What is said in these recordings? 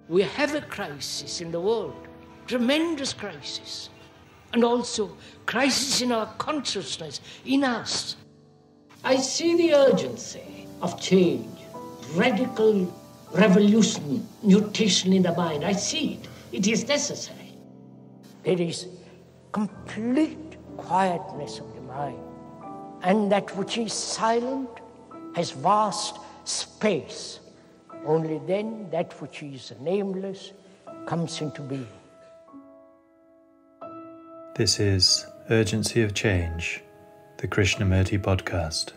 We have a crisis in the world, tremendous crisis, and also crisis in our consciousness, in us. I see the urgency of change, radical revolution, mutation in the mind. I see it. It is necessary. There is complete quietness of the mind, and that which is silent has vast space. Only then that which is nameless comes into being. This is Urgency of Change, the Krishnamurti podcast.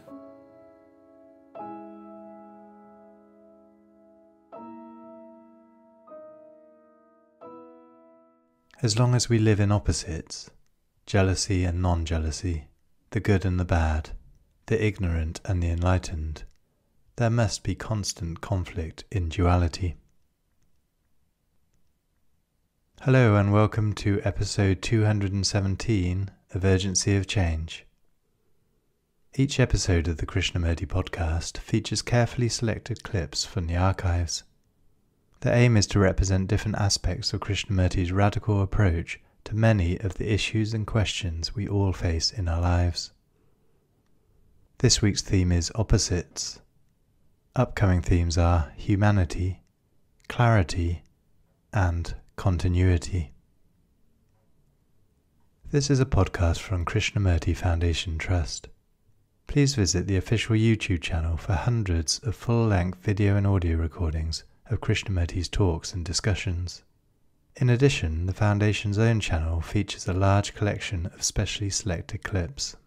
As long as we live in opposites, jealousy and non-jealousy, the good and the bad, the ignorant and the enlightened, there must be constant conflict in duality. Hello and welcome to episode 217 of Urgency of Change. Each episode of the Krishnamurti podcast features carefully selected clips from the archives. The aim is to represent different aspects of Krishnamurti's radical approach to many of the issues and questions we all face in our lives. This week's theme is opposites. Upcoming themes are humanity, clarity, and continuity. This is a podcast from Krishnamurti Foundation Trust. Please visit the official YouTube channel for hundreds of full-length video and audio recordings of Krishnamurti's talks and discussions. In addition, the Foundation's own channel features a large collection of specially selected clips.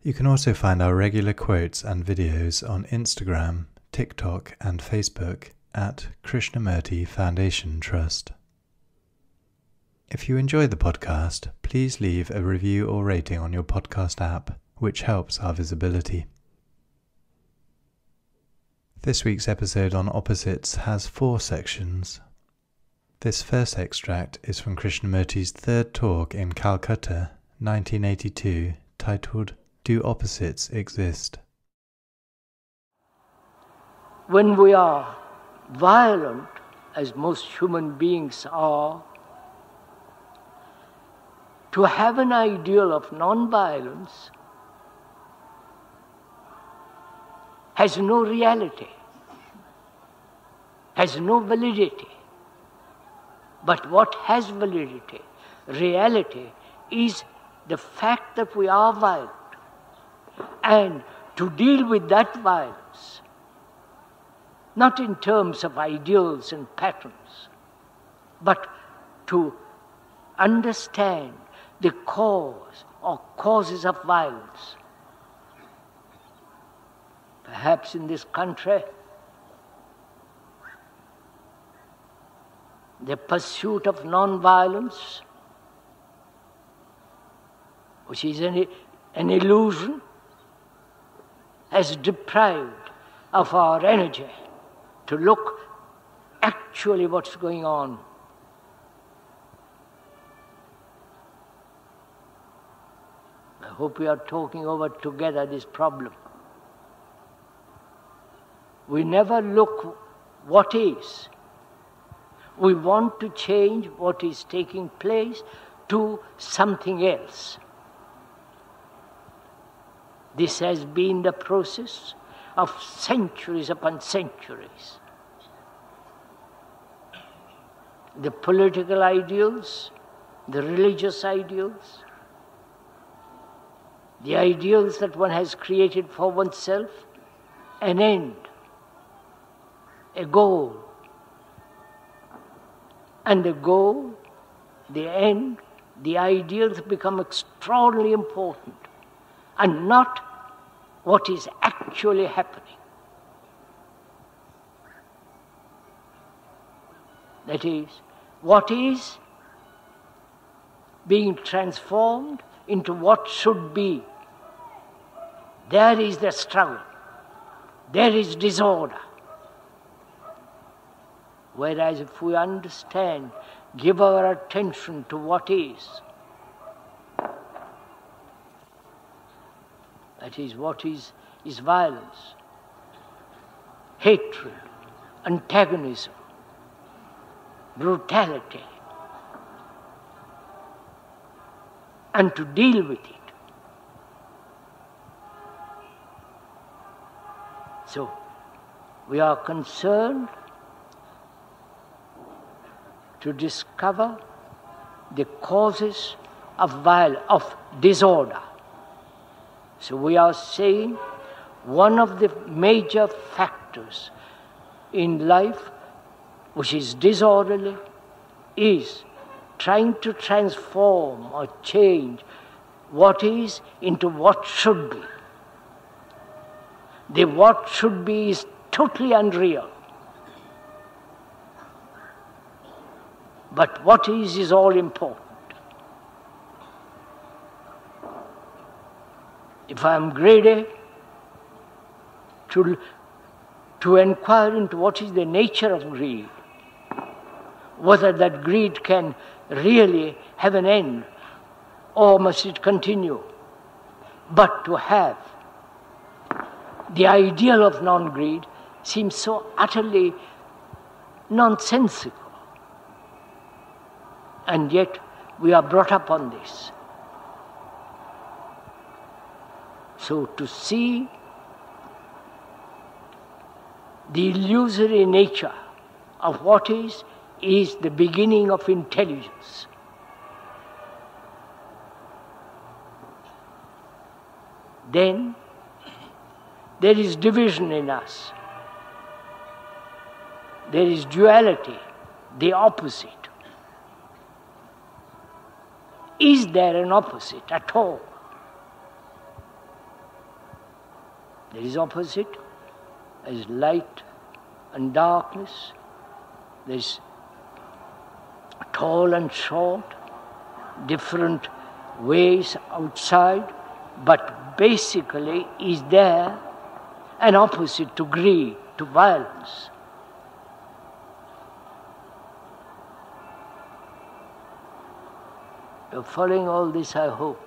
You can also find our regular quotes and videos on Instagram, TikTok and Facebook at Krishnamurti Foundation Trust. If you enjoy the podcast, please leave a review or rating on your podcast app, which helps our visibility. This week's episode on opposites has 4 sections. This first extract is from Krishnamurti's third talk in Calcutta, 1982, titled Do Opposites Exist? When we are violent, as most human beings are, to have an ideal of non-violence has no reality, has no validity. But what has validity, reality, is the fact that we are violent. And to deal with that violence, not in terms of ideals and patterns, but to understand the cause or causes of violence. Perhaps in this country, the pursuit of non-violence, which is an illusion, has deprived of our energy to look actually what's going on. I hope we are talking over together this problem. We never look what is. We want to change what is taking place to something else. This has been the process of centuries upon centuries. The political ideals, the religious ideals, the ideals that one has created for oneself, an end, a goal. And the goal, the end, the ideals become extraordinarily important, and not what is actually happening. That is, what is being transformed into what should be. There is the struggle. There is disorder. Whereas if we understand, give our attention to what is, that is, what is violence, hatred, antagonism, brutality, and to deal with it. So, we are concerned to discover the causes of disorder. So we are saying one of the major factors in life which is disorderly is trying to transform or change what is into what should be. The what should be is totally unreal. But what is all important. If I am greedy, to inquire into what is the nature of greed, whether that greed can really have an end, or must it continue. But to have the ideal of non-greed seems so utterly nonsensical. And yet we are brought up on this. So to see the illusory nature of what is the beginning of intelligence. Then there is division in us. There is duality, the opposite. Is there an opposite at all? There is opposite. There is light and darkness. There is tall and short, different ways outside, but basically is there an opposite to greed, to violence? You're following all this, I hope.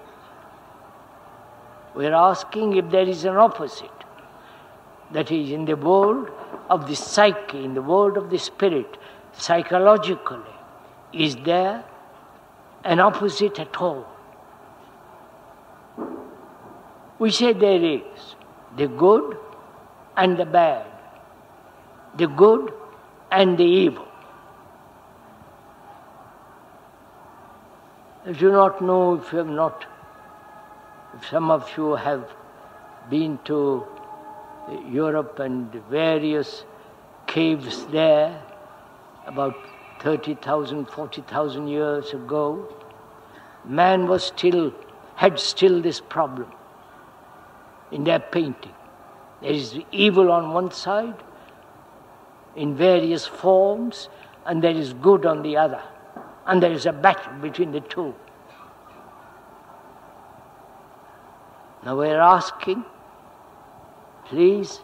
We're asking if there is an opposite. That is, in the world of the psyche, in the world of the spirit, psychologically, is there an opposite at all? We say there is the good and the bad, the good and the evil. I do not know if some of you have been to Europe and various caves there about 30,000, 40,000 years ago. Man had still this problem in their painting. There is evil on one side in various forms, and there is good on the other. And there is a battle between the two. Now we are asking, please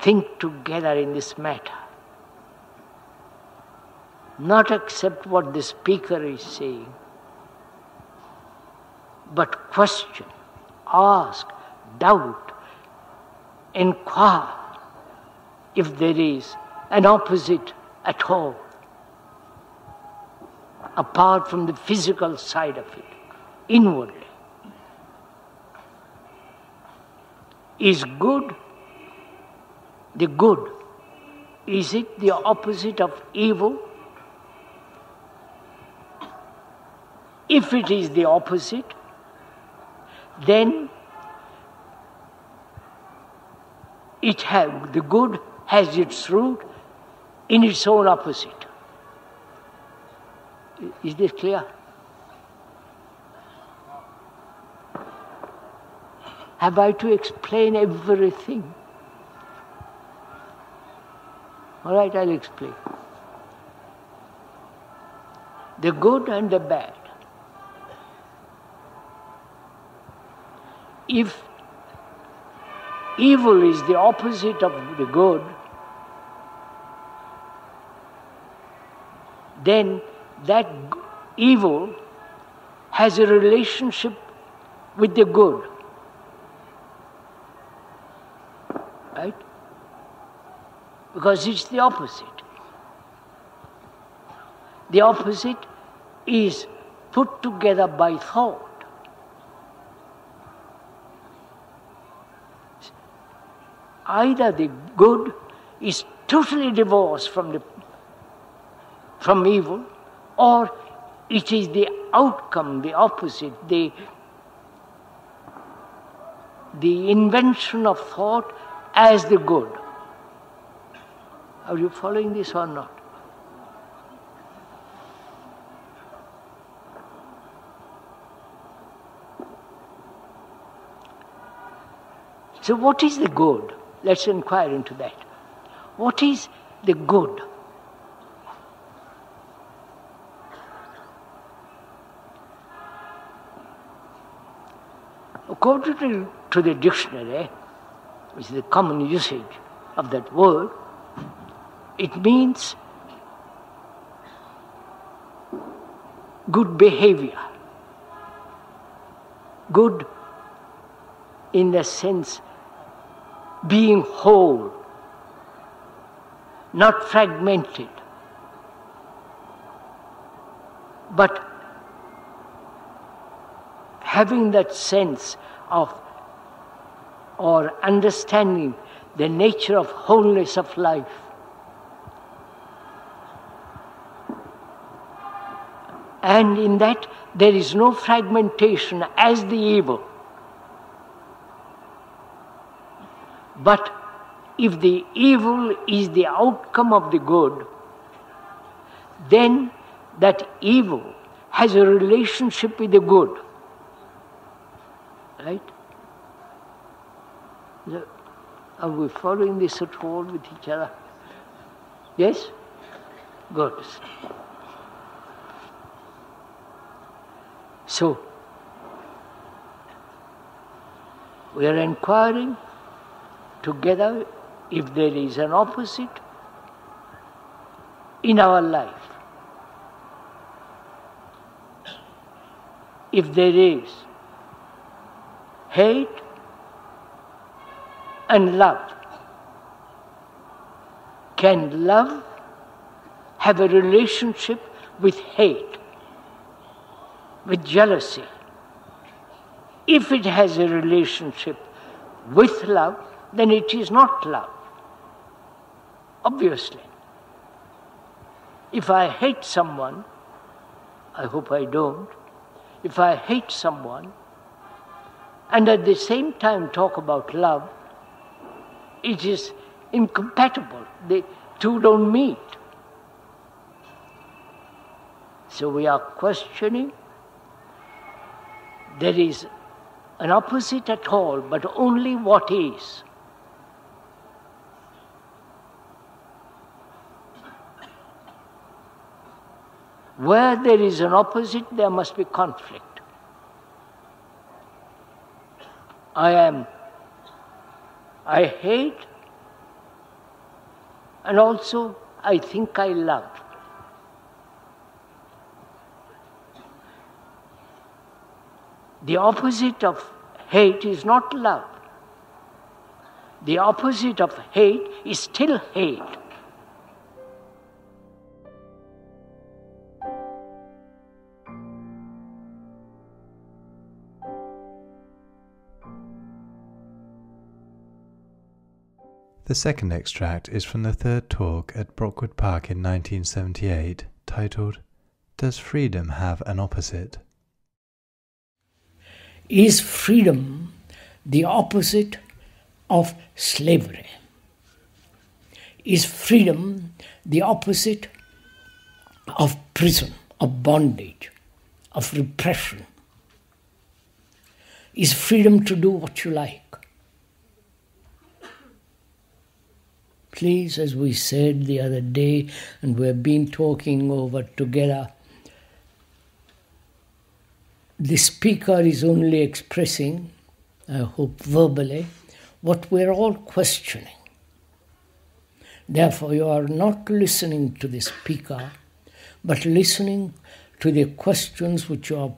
think together in this matter. Not accept what the speaker is saying, but question, ask, doubt, inquire if there is an opposite at all, apart from the physical side of it, inwardly. Is good the good? Is it the opposite of evil? If it is the opposite, then the good has its root in its own opposite. Is this clear? Have I to explain everything? All right, I'll explain. The good and the bad. If evil is the opposite of the good, then that evil has a relationship with the good. Right? Because it's the opposite. The opposite is put together by thought. Either the good is totally divorced from evil, or it is the outcome, the opposite, the invention of thought as the good. Are you following this or not? So what is the good? Let's inquire into that. What is the good? According to the dictionary, which is the common usage of that word, it means good behavior. Good in the sense being whole, not fragmented, but having that sense of or understanding the nature of wholeness of life. And in that there is no fragmentation as the evil. But if the evil is the outcome of the good, then that evil has a relationship with the good. Right? Are we following this at all with each other? Yes? Good. So, we are inquiring together if there is an opposite in our life. If there is hate and love, can love have a relationship with hate, with jealousy? If it has a relationship with love, then it is not love. Obviously. If I hate someone, I hope I don't, if I hate someone and at the same time talk about love, it is incompatible. The two don't meet. So we are questioning. There is an opposite at all, but only what is. Where there is an opposite, there must be conflict. I hate, and also I think I love. The opposite of hate is not love. The opposite of hate is still hate. The second extract is from the third talk at Brockwood Park in 1978, titled, "Does Freedom Have an Opposite?" Is freedom the opposite of slavery? Is freedom the opposite of prison, of bondage, of repression? Is freedom to do what you like? Please, as we said the other day, and we've been talking over together, the speaker is only expressing, I hope verbally, what we're all questioning. Therefore, you are not listening to the speaker, but listening to the questions which you are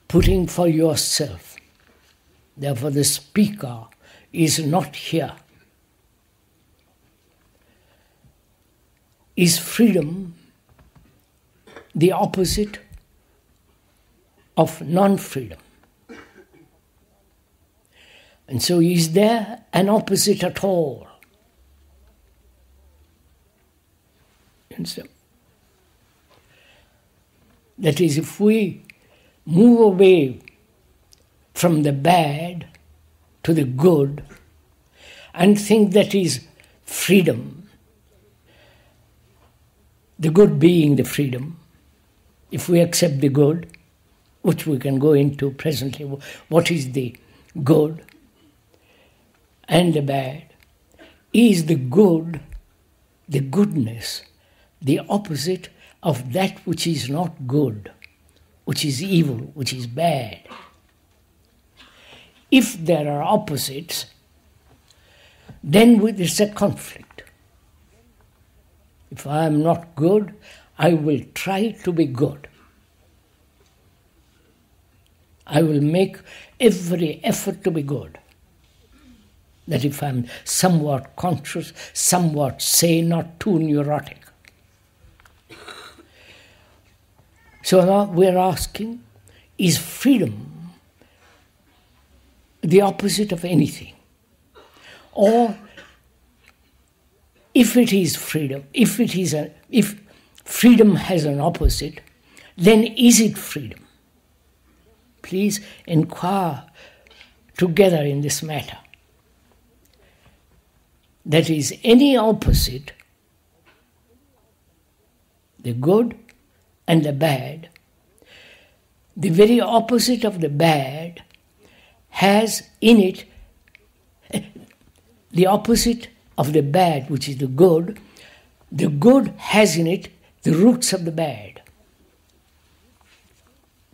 putting for yourself. Therefore, the speaker is not here. is freedom the opposite of non-freedom? And so is there an opposite at all? And so, that is, if we move away from the bad to the good and think that is freedom, the good being the freedom, if we accept the good, which we can go into presently, what is the good and the bad, is the good, the goodness, the opposite of that which is not good, which is evil, which is bad. If there are opposites, then there's a conflict. If I am not good, I will try to be good. I will make every effort to be good. That if I'm somewhat conscious, somewhat sane, not too neurotic. So now we're asking, is freedom the opposite of anything? Or if it is freedom, if freedom has an opposite, then is it freedom? Please inquire together in this matter. That is, any opposite, the good and the bad, the very opposite of the bad has in it, the opposite of the bad, which is the good has in it the roots of the bad.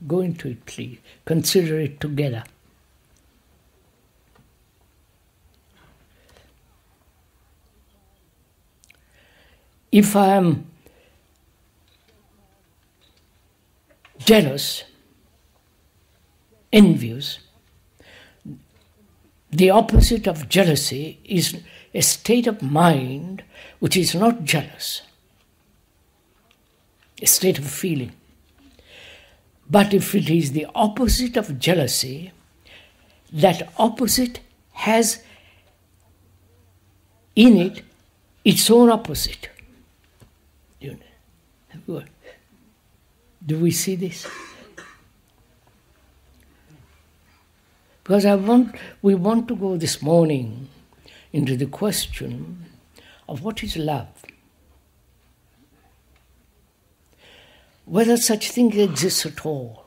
Go into it, please. Consider it together. If I am jealous, envious, the opposite of jealousy is a state of mind which is not jealous, a state of feeling. But if it is the opposite of jealousy, that opposite has in it its own opposite. Do we see this? Because we want to go this morning into the question of what is love. Whether such thing exists at all.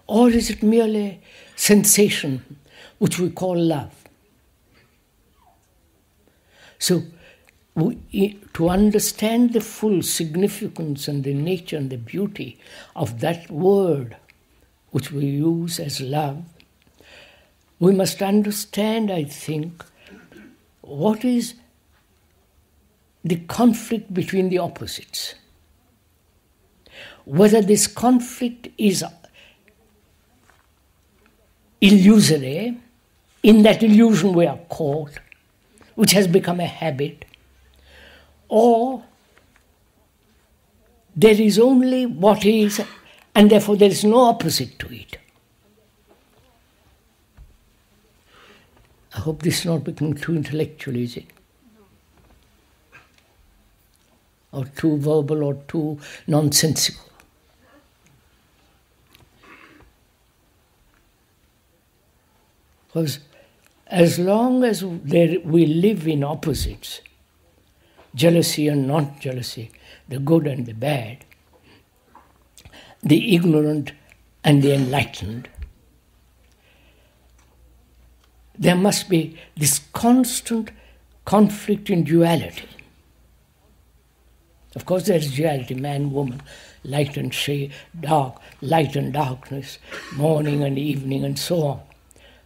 Or is it merely sensation which we call love? So, to understand the full significance and the nature and the beauty of that word which we use as love, we must understand, I think, what is the conflict between the opposites. Whether this conflict is illusory, in that illusion we are caught, which has become a habit, or there is only what is, and therefore there is no opposite to it. I hope this is not becoming too intellectual, is it? Or too verbal or too nonsensical. Because as long as we live in opposites, jealousy and not jealousy, the good and the bad, the ignorant and the enlightened, there must be this constant conflict in duality. Of course there is duality, man, woman, light and shade, dark, light and darkness, morning and evening and so on.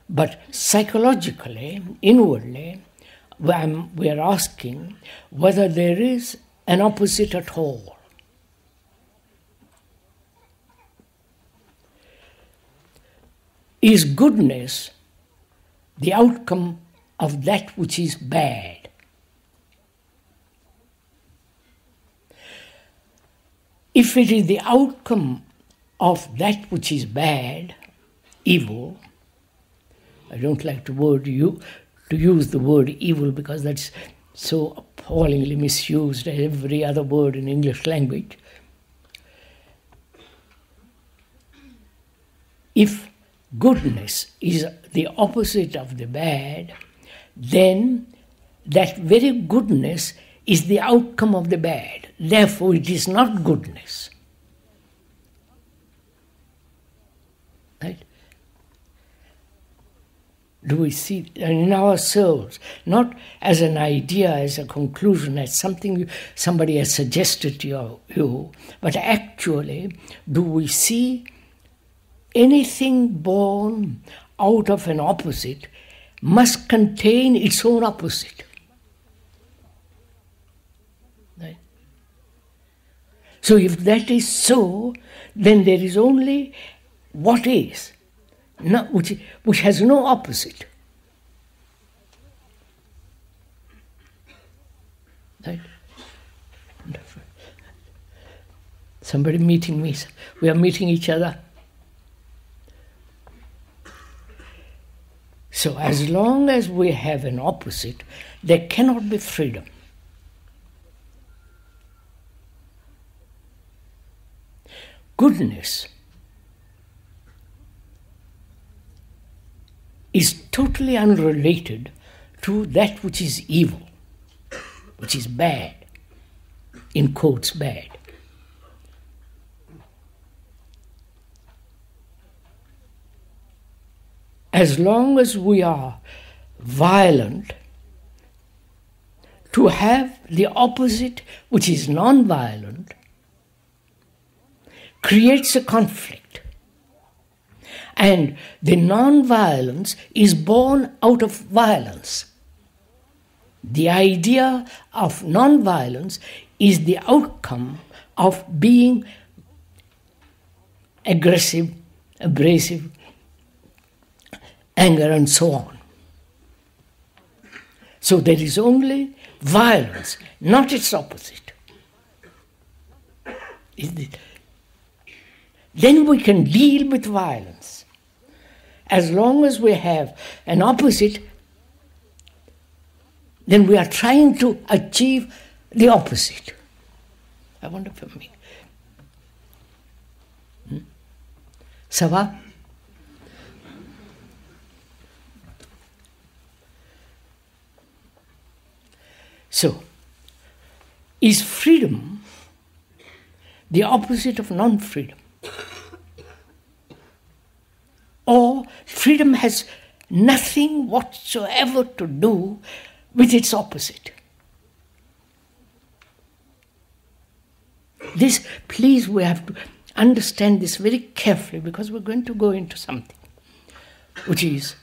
But psychologically, inwardly, we are asking whether there is an opposite at all. Is goodness the outcome of that which is bad? if it is the outcome of that which is bad, evil, I don't like to use the word evil because that's so appallingly misused as every other word in English language. If goodness is the opposite of the bad, then that very goodness is the outcome of the bad. Therefore, it is not goodness. Right? Do we see in ourselves, not as an idea, as a conclusion, as something somebody has suggested to you, but actually, do we see anything born out of an opposite must contain its own opposite? Right? So if that is so, then there is only what is, which has no opposite. Right? Somebody meeting me, we are meeting each other. So as long as we have an opposite, there cannot be freedom. Goodness is totally unrelated to that which is evil, which is bad, in quotes bad. As long as we are violent, to have the opposite, which is non-violent, creates a conflict. And the non-violence is born out of violence. The idea of non-violence is the outcome of being aggressive, abrasive, anger, and so on. So there is only violence, not its opposite. Then we can deal with violence. As long as we have an opposite, then we are trying to achieve the opposite. I wonder for me. Sava? So, is freedom the opposite of non-freedom? Or freedom has nothing whatsoever to do with its opposite? This, please, we have to understand this very carefully because we're going to go into something, which is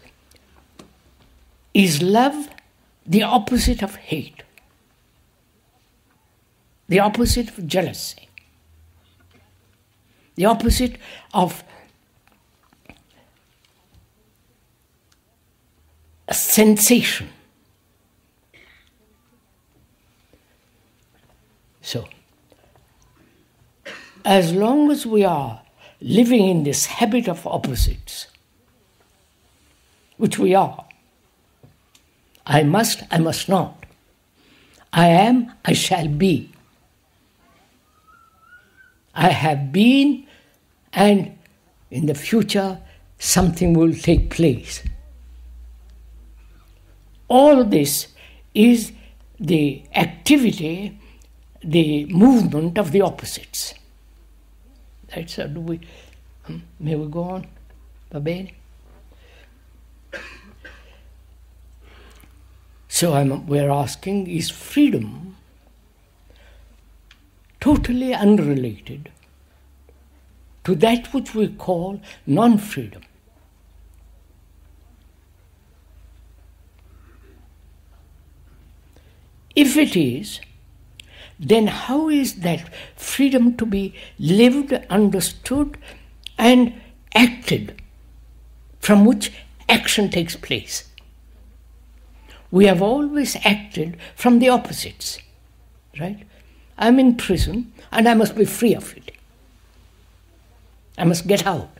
love the opposite of hate? The opposite of jealousy? The opposite of a sensation? So, as long as we are living in this habit of opposites, which we are, I must not. I am, I shall be. I have been, and in the future something will take place. All this is the activity, the movement of the opposites. That's how do we, may we go on? Va bene? So we're asking, is freedom totally unrelated to that which we call non-freedom? If it is, then how is that freedom to be lived, understood, and acted, from which action takes place? We have always acted from the opposites, right? I'm in prison and I must be free of it. I must get out.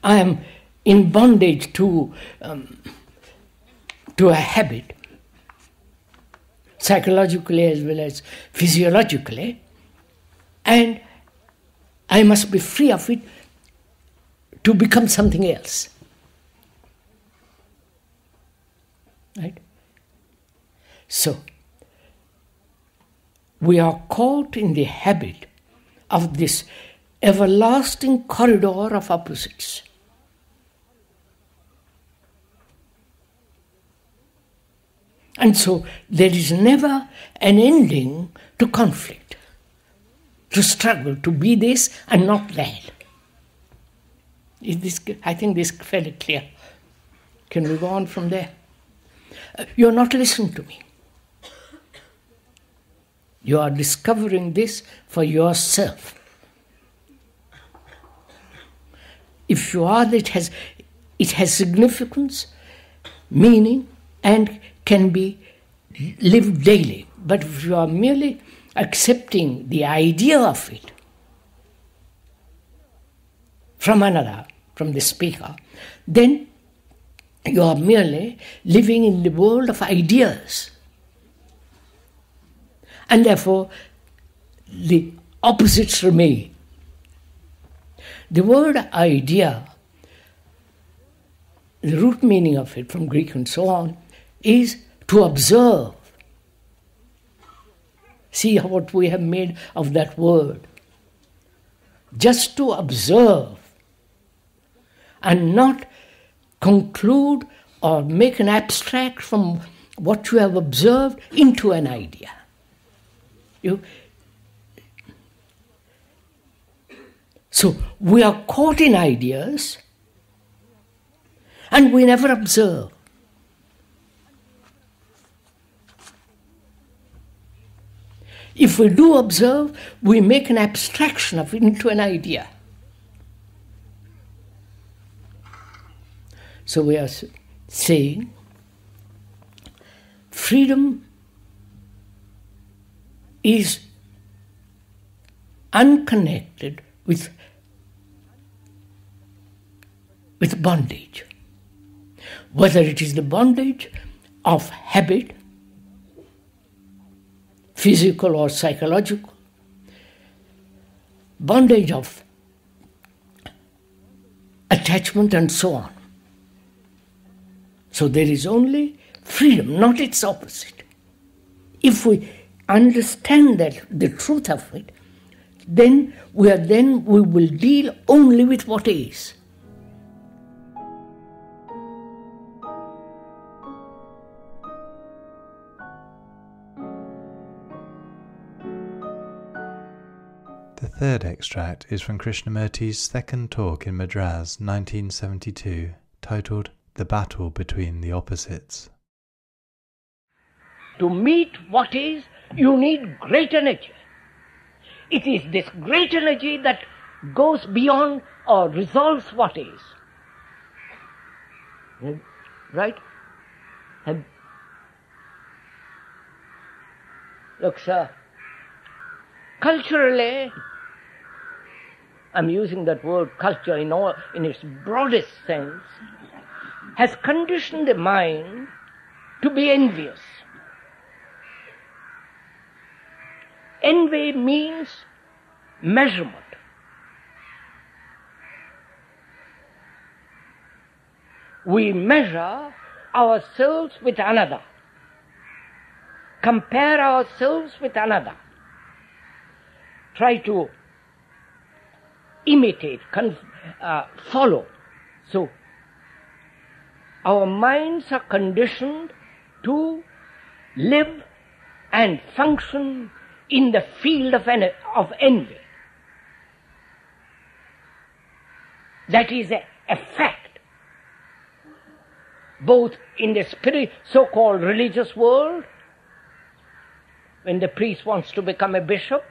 I am in bondage to a habit, psychologically as well as physiologically, and I must be free of it to become something else. Right? So, we are caught in the habit of this everlasting corridor of opposites. And so there is never an ending to conflict, to struggle, to be this and not that. I think this is fairly clear. Can we go on from there? You're not listening to me. You are discovering this for yourself. If you are, it has significance, meaning, and can be lived daily. But if you are merely accepting the idea of it from another, from the speaker, then you are merely living in the world of ideas. And therefore, the opposites remain. The word idea, the root meaning of it from Greek and so on, is to observe. See what we have made of that word. Just to observe and not conclude or make an abstract from what you have observed into an idea. So we are caught in ideas and we never observe. If we do observe, we make an abstraction of it into an idea. So we are saying freedom is unconnected with bondage. Whether it is the bondage of habit, physical or psychological, bondage of attachment and so on. So there is only freedom, not its opposite. If we understand that the truth of it, then we will deal only with what is. The third extract is from Krishnamurti's second talk in Madras, 1972, titled The Battle Between the Opposites. To meet what is, you need great energy. It is this great energy that goes beyond or resolves what is. Right? Look, sir, culturally, I'm using that word culture in its broadest sense, has conditioned the mind to be envious. Envy means measurement. We measure ourselves with another, compare ourselves with another, try to imitate, follow. So, our minds are conditioned to live and function in the field of envy. That is a fact, both in the so-called religious world, when the priest wants to become a bishop,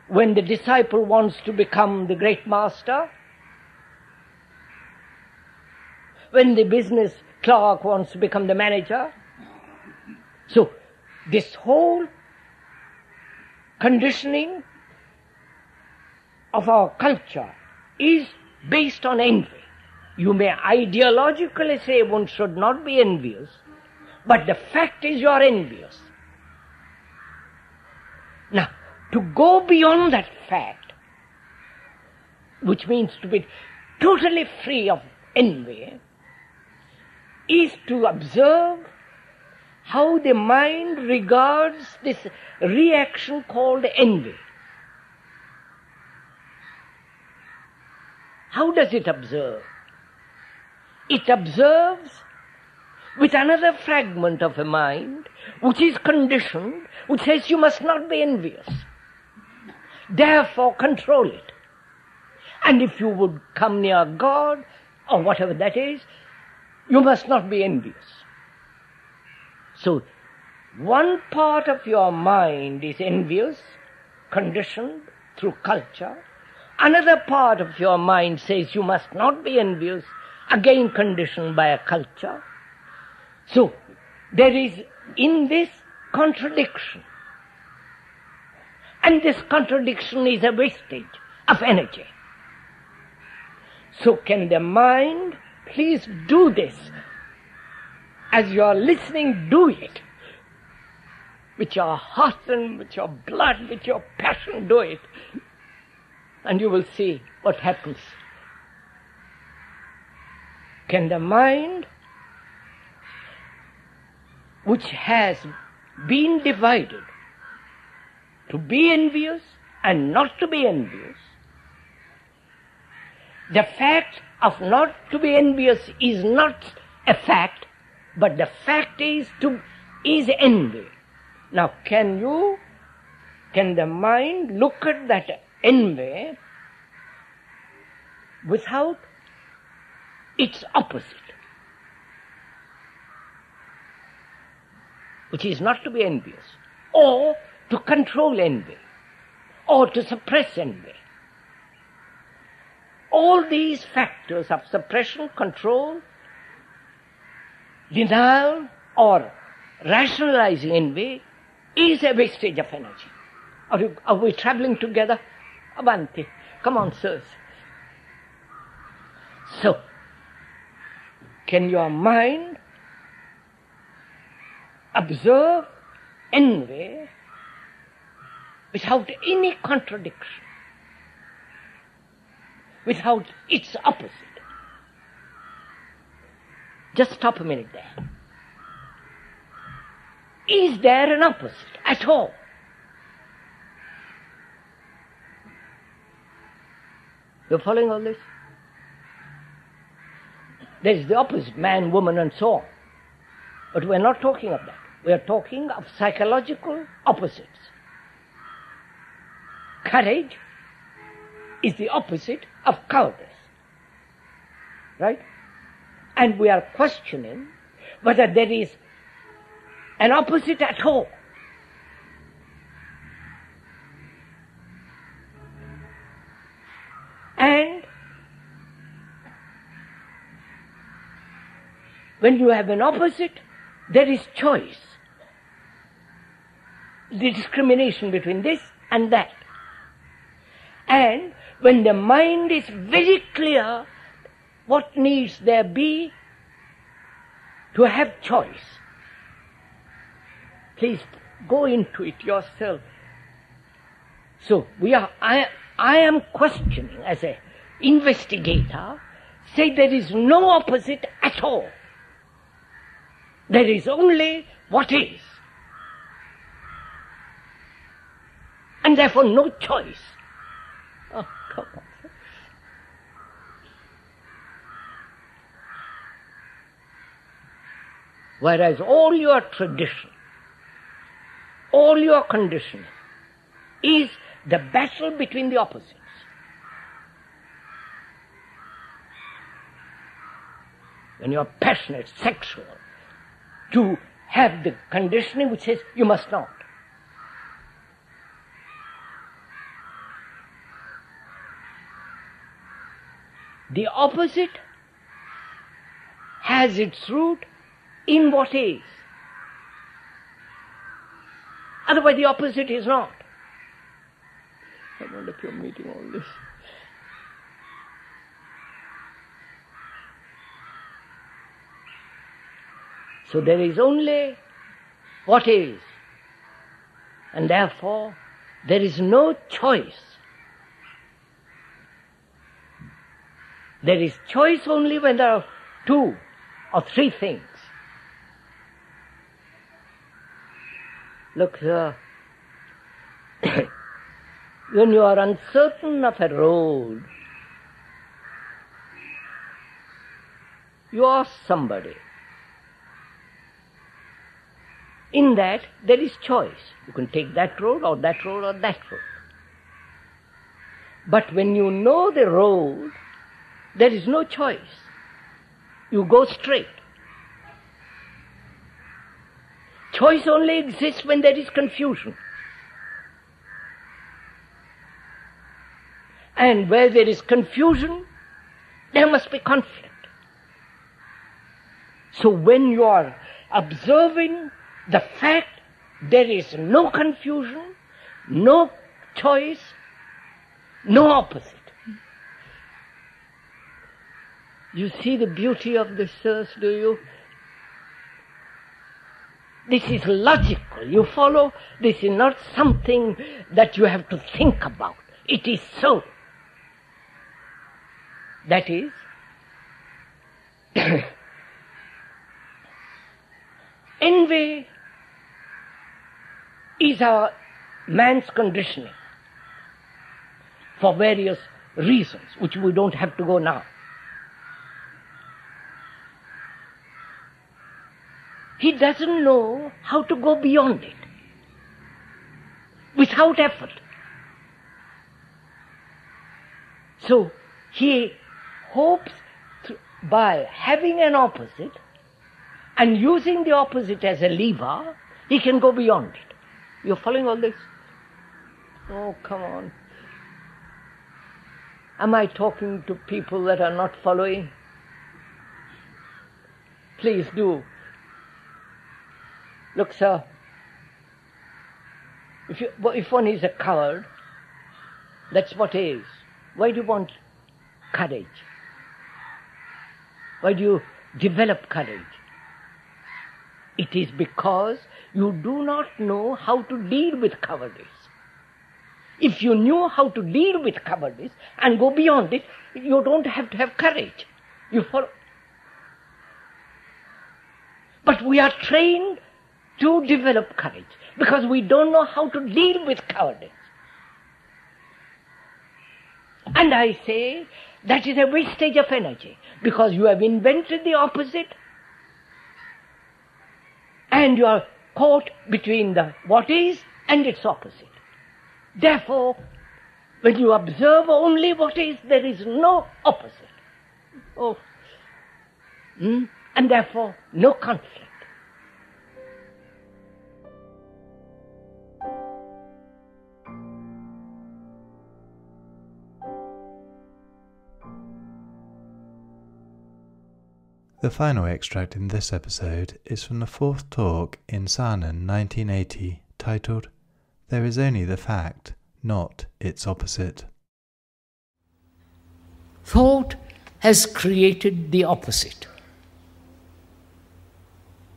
when the disciple wants to become the great master, when the business clerk wants to become the manager. So, This whole conditioning of our culture is based on envy. You may ideologically say one should not be envious, but the fact is you are envious. Now, to go beyond that fact, which means to be totally free of envy, is to observe how the mind regards this reaction called envy. How does it observe? It observes with another fragment of a mind which is conditioned, which says you must not be envious. Therefore control it. And if you would come near God, or whatever that is, you must not be envious. So, one part of your mind is envious, conditioned through culture. Another part of your mind says you must not be envious, again conditioned by a culture. So, there is in this contradiction. And this contradiction is a wastage of energy. So can the mind please do this? As you are listening, do it. With your heart and with your blood, with your passion, do it. And you will see what happens. Can the mind, which has been divided to be envious and not to be envious, the fact of not to be envious is not a fact, but the fact is envy. Now can the mind look at that envy without its opposite, which is not to be envious, or to control envy, or to suppress envy? All these factors of suppression, control, denial, or rationalizing envy is a wastage of energy. Are we traveling together? Avanti. Come on, sirs. So, can your mind observe envy without any contradiction, without its opposite? Just stop a minute there. Is there an opposite at all? You're following all this? There is the opposite, man, woman, and so on. But we're not talking of that. We are talking of psychological opposites. Courage is the opposite of cowardice. Right? And we are questioning whether there is an opposite at all. And when you have an opposite, there is choice. The discrimination between this and that. And when the mind is very clear what needs there be to have choice, please go into it yourself. So I am questioning as an investigator, say there is no opposite at all. There is only what is. And therefore no choice. Oh, come on. Whereas all your tradition, all your conditioning is the battle between the opposites. When you are passionate, sexual, to have the conditioning which says you must not. The opposite has its root in what is. Otherwise the opposite is not. I wonder if you're meeting all this. So there is only what is, and therefore there is no choice. There is choice only when there are two or three things. Look, sir, when you are uncertain of a road, you ask somebody. In that, there is choice. You can take that road or that road or that road. But when you know the road, there is no choice. You go straight. Choice only exists when there is confusion. And where there is confusion, there must be conflict. So when you are observing the fact there is no confusion, no choice, no opposite. You see the beauty of this verse, do you? This is logical. You follow? This is not something that you have to think about. It is so. That is, envy is our man's conditioning for various reasons, which we don't have to go now. He doesn't know how to go beyond it without effort. So he hopes by having an opposite and using the opposite as a lever, he can go beyond it. You're following all this? Oh, come on. Am I talking to people that are not following? Please do. Look, sir, if one is a coward, that's what is. Why do you want courage? Why do you develop courage? It is because you do not know how to deal with cowardice. If you knew how to deal with cowardice and go beyond it, you don't have to have courage. You follow. But we are trained to develop courage because we don't know how to deal with cowardice. And I say that is a wastage of energy because you have invented the opposite and you are caught between the what is and its opposite. Therefore, when you observe only what is, there is no opposite. Oh, and therefore no conflict. The final extract in this episode is from the fourth talk in Saanen 1980, titled, "There is only the fact, not its opposite." Thought has created the opposite.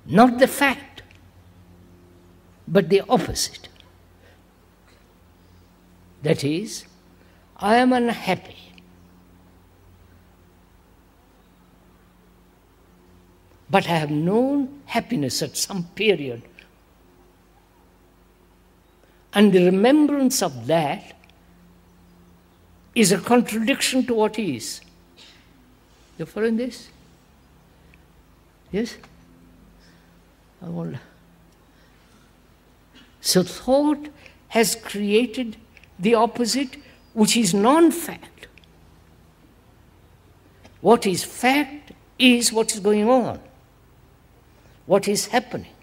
Not the fact, but the opposite. That is, I am unhappy. But I have known happiness at some period. And the remembrance of that is a contradiction to what is. You following this? Yes? I wonder. So thought has created the opposite, which is non-fact. What is fact is what is going on. What is happening.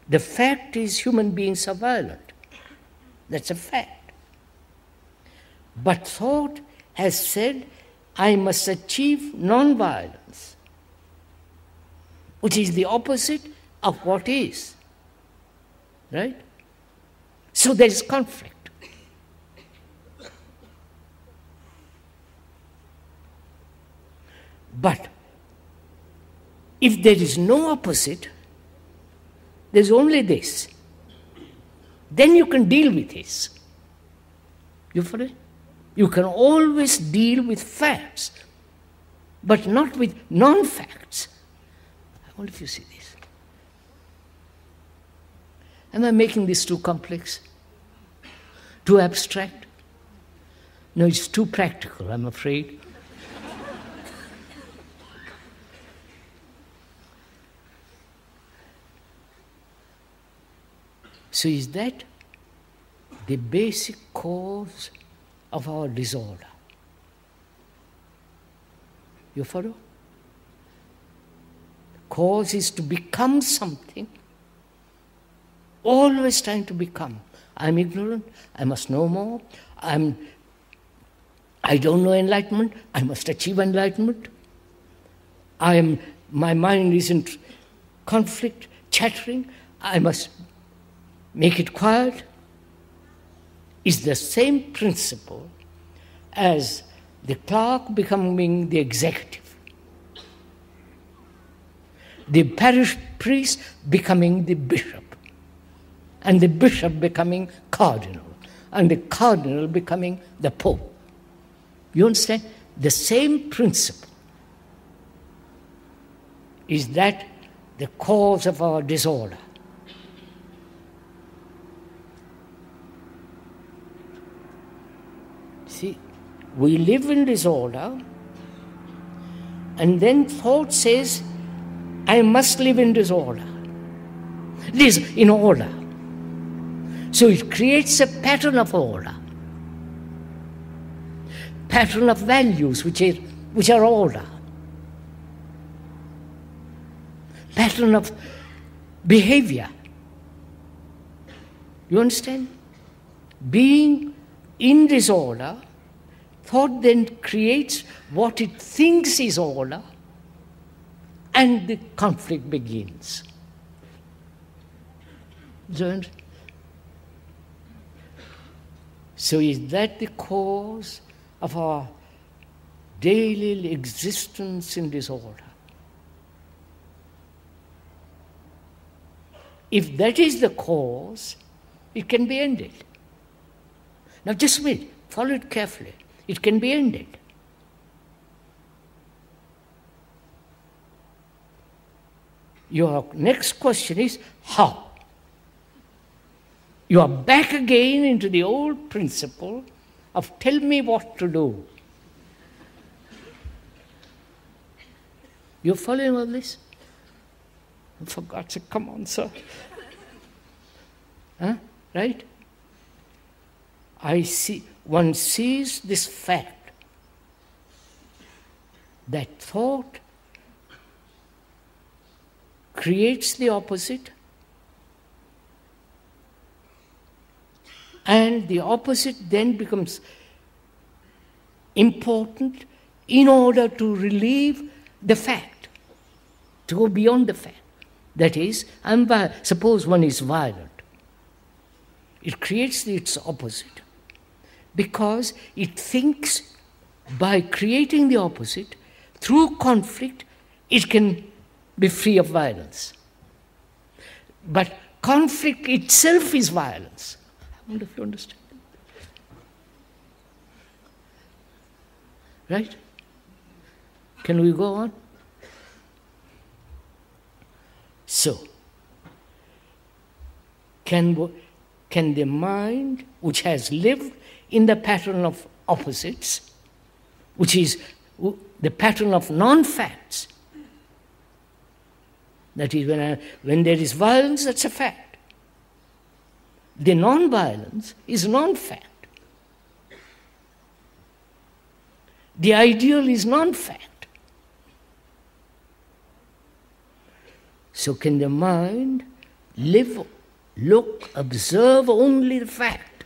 The fact is human beings are violent. That's a fact. But thought has said, I must achieve non-violence, which is the opposite of what is. Right? So there is conflict. But if there is no opposite, there is only this. Then you can deal with this. You follow? You can always deal with facts, but not with non-facts. I wonder if you see this. Am I making this too complex? Too abstract? No, it's too practical, I'm afraid. So is that the basic cause of our disorder? You follow? The cause is to become something, always trying to become. I'm ignorant, I must know more. I don't know enlightenment, I must achieve enlightenment. My mind is in conflict, chattering, I must make it quiet. Is the same principle as the clerk becoming the executive, the parish priest becoming the bishop, and the bishop becoming cardinal, and the cardinal becoming the pope. You understand? The same principle. Is that the cause of our disorder? See, we live in disorder, and then thought says, I must live in disorder. This in order. So it creates a pattern of order, pattern of values which are order, pattern of behavior. You understand? Being in disorder, thought then creates what it thinks is order, and the conflict begins. So is that the cause of our daily existence in disorder? If that is the cause, it can be ended. Now just wait, follow it carefully. It can be ended. Your next question is, how? You are back again into the old principle of tell me what to do. You're following all this? For God's sake, come on, sir. Huh? Right? One sees this fact that thought creates the opposite, and the opposite then becomes important in order to relieve the fact, to go beyond the fact. That is, suppose one is violent. It creates its opposite because it thinks by creating the opposite, through conflict, it can be free of violence. But conflict itself is violence. I wonder if you understand. Right? Can we go on? So, can the mind, which has lived in the pattern of opposites, which is the pattern of non-facts, that is, when there is violence, that's a fact. The non-violence is non-fact. The ideal is non-fact. So can the mind live, look, observe only the fact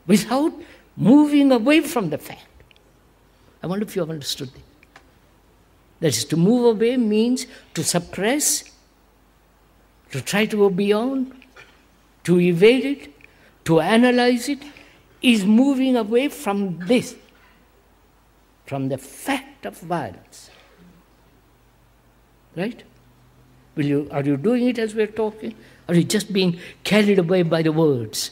without moving away from the fact? I wonder if you have understood this. That is, to move away means to suppress, to try to go beyond, to evade it, to analyze it, is moving away from this, from the fact of violence. Right? Are you doing it as we're talking? Or are you just being carried away by the words?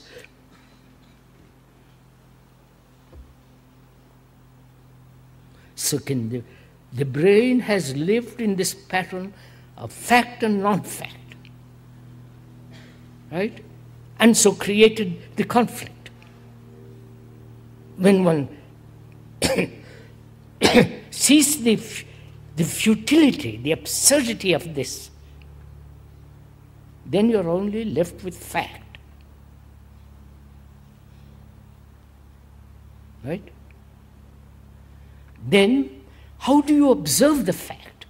So the brain has lived in this pattern of fact and non-fact. Right? And so created the conflict. When one sees the futility, the absurdity of this, then you're only left with fact. Right? Then, how do you observe the fact?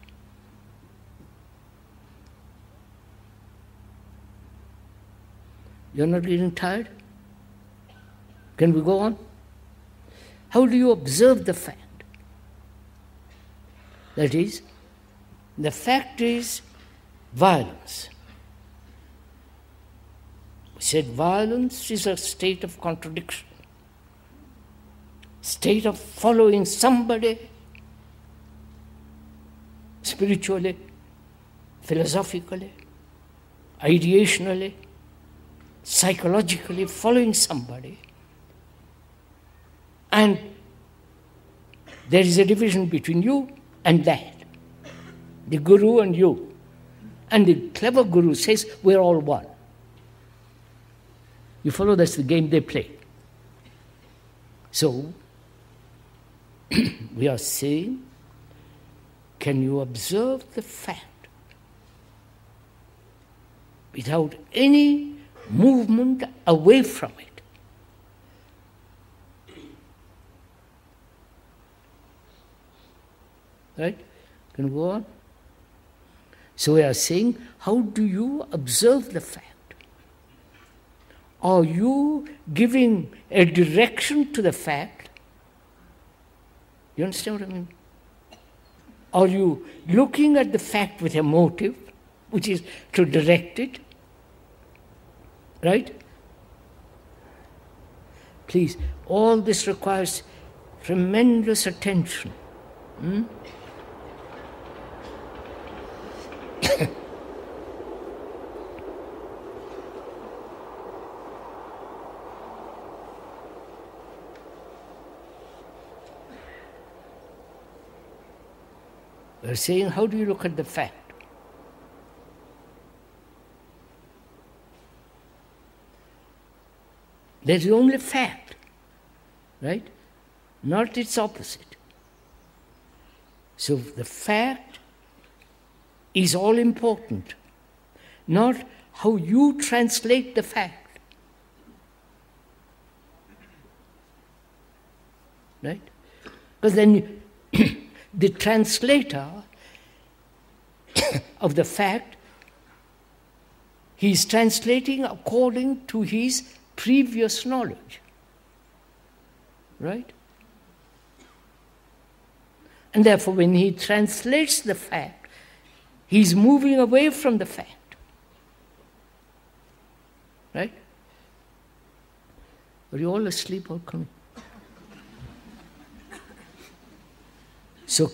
You're not getting tired? Can we go on? How do you observe the fact? That is, the fact is violence. We said violence is a state of contradiction, state of following somebody spiritually, philosophically, ideationally, psychologically, following somebody. And there is a division between you and that, the guru and you. And the clever guru says, we're all one. You follow, that's the game they play. So, we are saying, can you observe the fact without any movement away from it? Right? Can we go on? So we are saying, how do you observe the fact? Are you giving a direction to the fact? You understand what I mean? Are you looking at the fact with a motive, which is to direct it? Right? Please, all this requires tremendous attention. We're saying, how do you look at the fact? There's only fact, right? Not its opposite. So the fact is all important, not how you translate the fact. Right? Because then the translator of the fact, he is translating according to his previous knowledge. Right? And therefore, when he translates the fact, he is moving away from the fact. Right? Are you all asleep or coming? So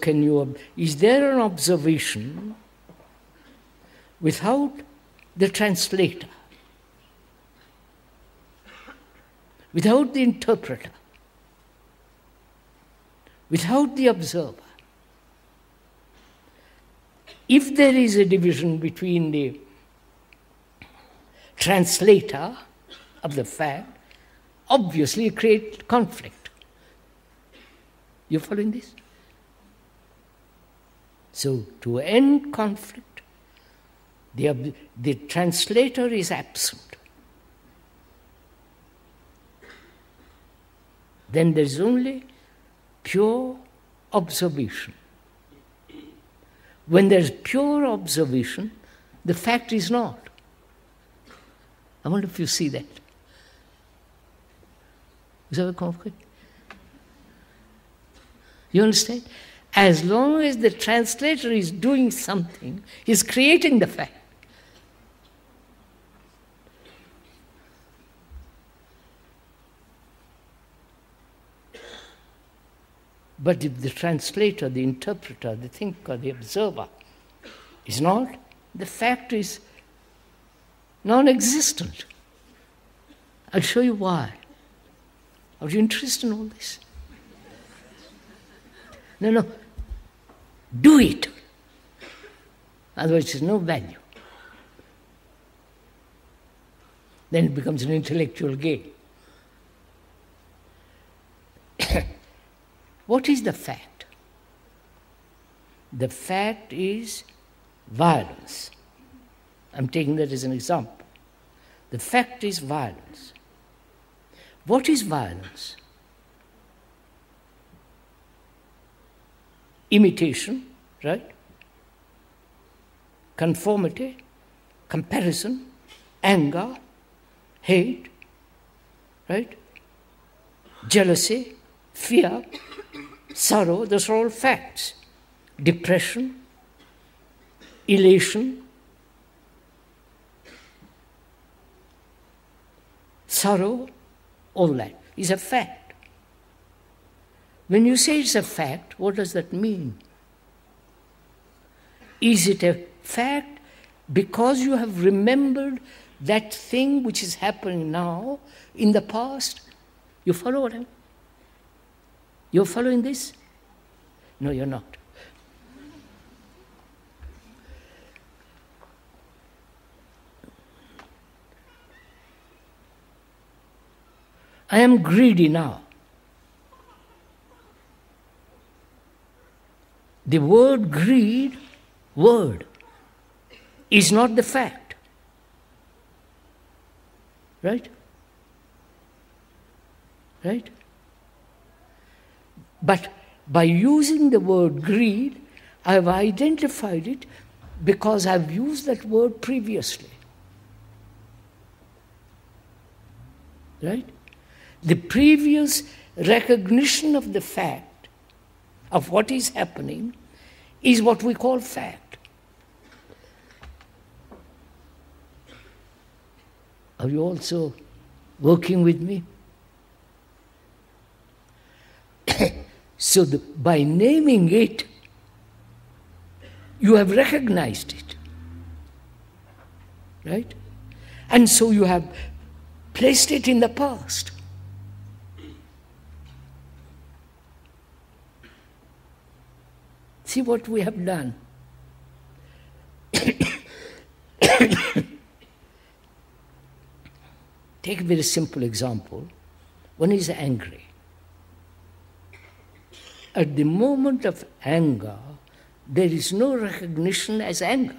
is there an observation without the translator, without the interpreter, without the observer? If there is a division between the translator of the fact, obviously it creates conflict. You following this? So, to end conflict, the translator is absent. Then there is only pure observation. When there is pure observation, the fact is not. I wonder if you see that. Is that a conflict? You understand? As long as the translator is doing something, he's creating the fact. But if the translator, the interpreter, the thinker, the observer is not, the fact is non-existent. I'll show you why. Are you interested in all this? No. Do it. Otherwise, there's no value. Then it becomes an intellectual game. What is the fact? The fact is violence. I'm taking that as an example. The fact is violence. What is violence? Imitation, right? Conformity, comparison, anger, hate, right? Jealousy, fear, sorrow, those are all facts. Depression, elation, sorrow, all that is a fact. When you say it's a fact, what does that mean? Is it a fact because you have remembered that thing which is happening now in the past? You follow what I'm... You're following this? No, you're not. I am greedy now. The word greed, is not the fact. Right? Right? But by using the word greed, I've identified it because I've used that word previously. Right? The previous recognition of the fact, of what is happening, is what we call fact. Are you also working with me? So by naming it, you have recognized it. Right? And so you have placed it in the past. See what we have done. Take a very simple example. One is angry. At the moment of anger, there is no recognition as anger.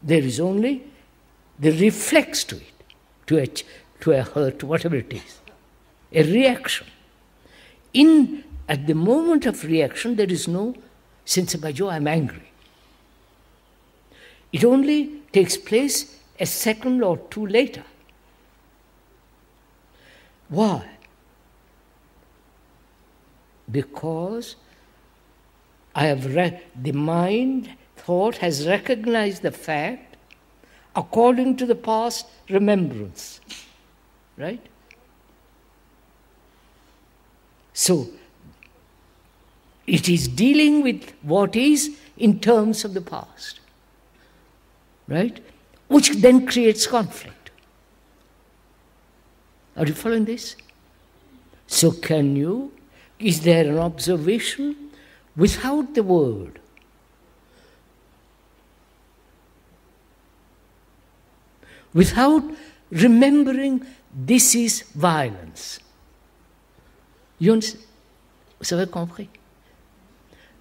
There is only the reflex to it, to a hurt, whatever it is, a reaction. At the moment of reaction, there is no sense of, I'm angry. It only takes place a second or two later. Why? Because the mind, thought has recognized the fact according to the past remembrance. Right? So, it is dealing with what is in terms of the past. Right? Which then creates conflict. Are you following this? So is there an observation without the word? Without remembering this is violence. You understand? Vous avez compris?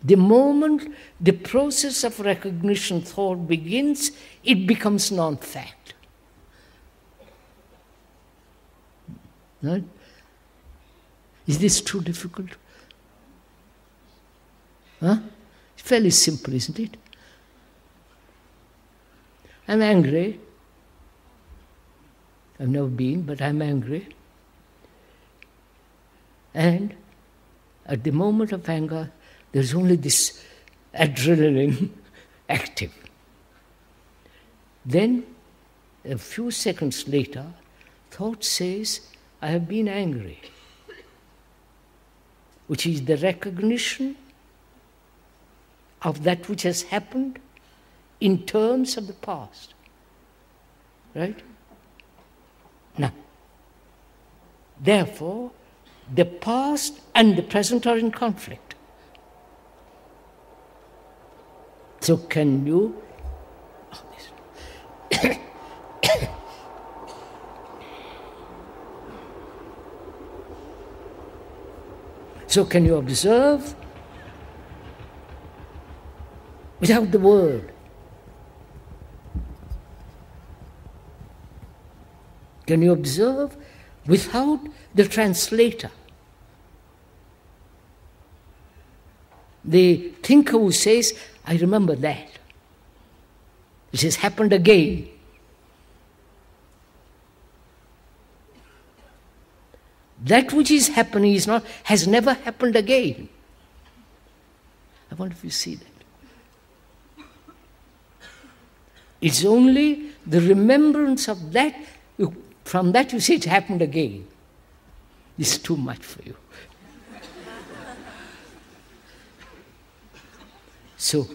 The moment the process of recognition thought begins, it becomes non-fact. Right? Is this too difficult? Huh? It's fairly simple, isn't it? I'm angry. I've never been, but I'm angry. And At the moment of anger, there's only this adrenaline active. Then, a few seconds later, thought says, I have been angry, which is the recognition of that which has happened in terms of the past. Right? Now, therefore, the past and the present are in conflict. So can you... So can you observe without the word? Can you observe without the translator? The thinker who says, I remember that. It has happened again. That which is happening has never happened again. I wonder if you see that. It's only the remembrance of that. From that you say it happened again. It's too much for you. So,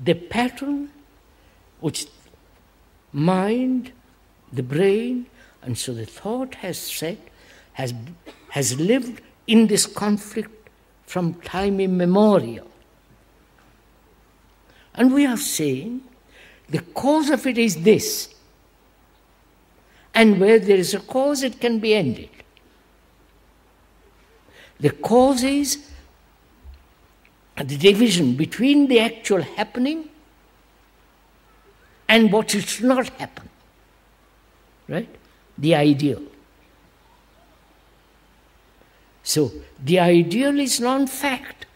the pattern which mind, the brain, and so the thought has set, has lived in this conflict from time immemorial. And we are saying the cause of it is this. And where there is a cause, it can be ended. The cause is the division between the actual happening and what should not happen. Right? The ideal. So, the ideal is non-fact.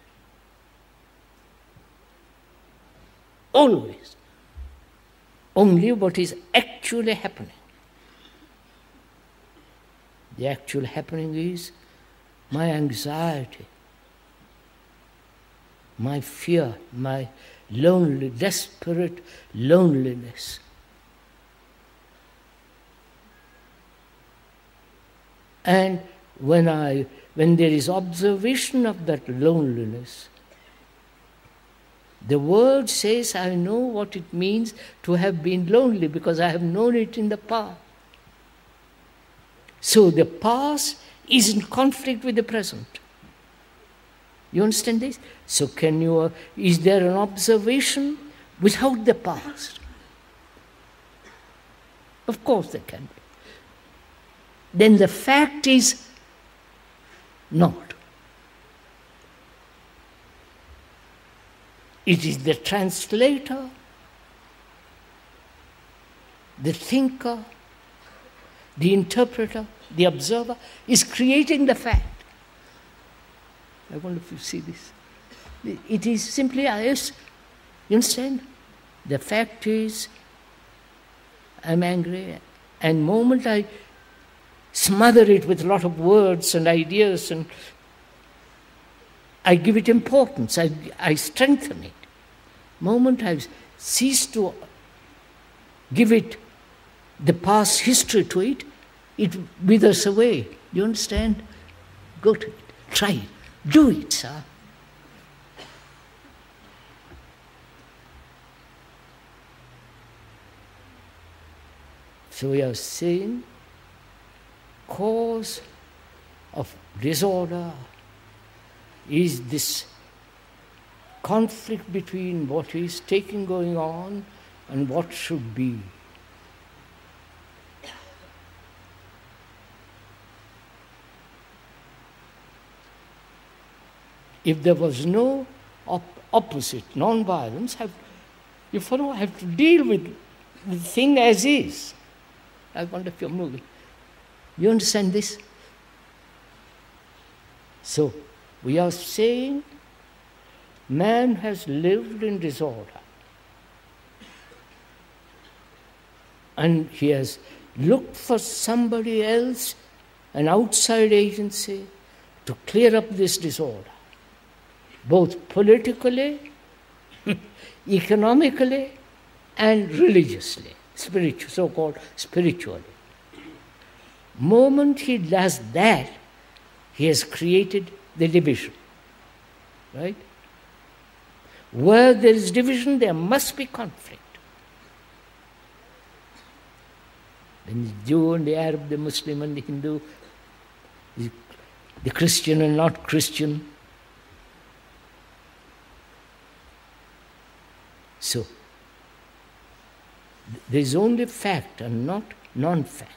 Always. Only what is actually happening. The actual happening is my anxiety, my fear, my desperate loneliness. And when there is observation of that loneliness, the word says, I know what it means to have been lonely because I have known it in the past. So the past is in conflict with the present. You understand this? So is there an observation without the past? Of course there can be. Then the fact is not. It is the translator, the thinker, the interpreter, the observer is creating the fact. I wonder if you see this. It is simply as, you understand? The fact is, I'm angry, and the moment I smother it with a lot of words and ideas and I give it importance, I strengthen it. The moment I cease to give it the past history to it, it withers away. You understand? Go to it. Try it. Do it, sir. So we are saying cause of disorder is this conflict between what is going on and what should be. If there was no opposite, non-violence, you have to deal with the thing as is. I wonder if you're moving. You understand this? So, we are saying man has lived in disorder. And he has looked for somebody else, an outside agency, to clear up this disorder, both politically, economically, and religiously, so-called spiritually. Moment he does that, he has created the division, right? Where there is division, there must be conflict. When the Jew and the Arab, the Muslim and the Hindu, the Christian and not Christian. So, there is only fact and not non-fact.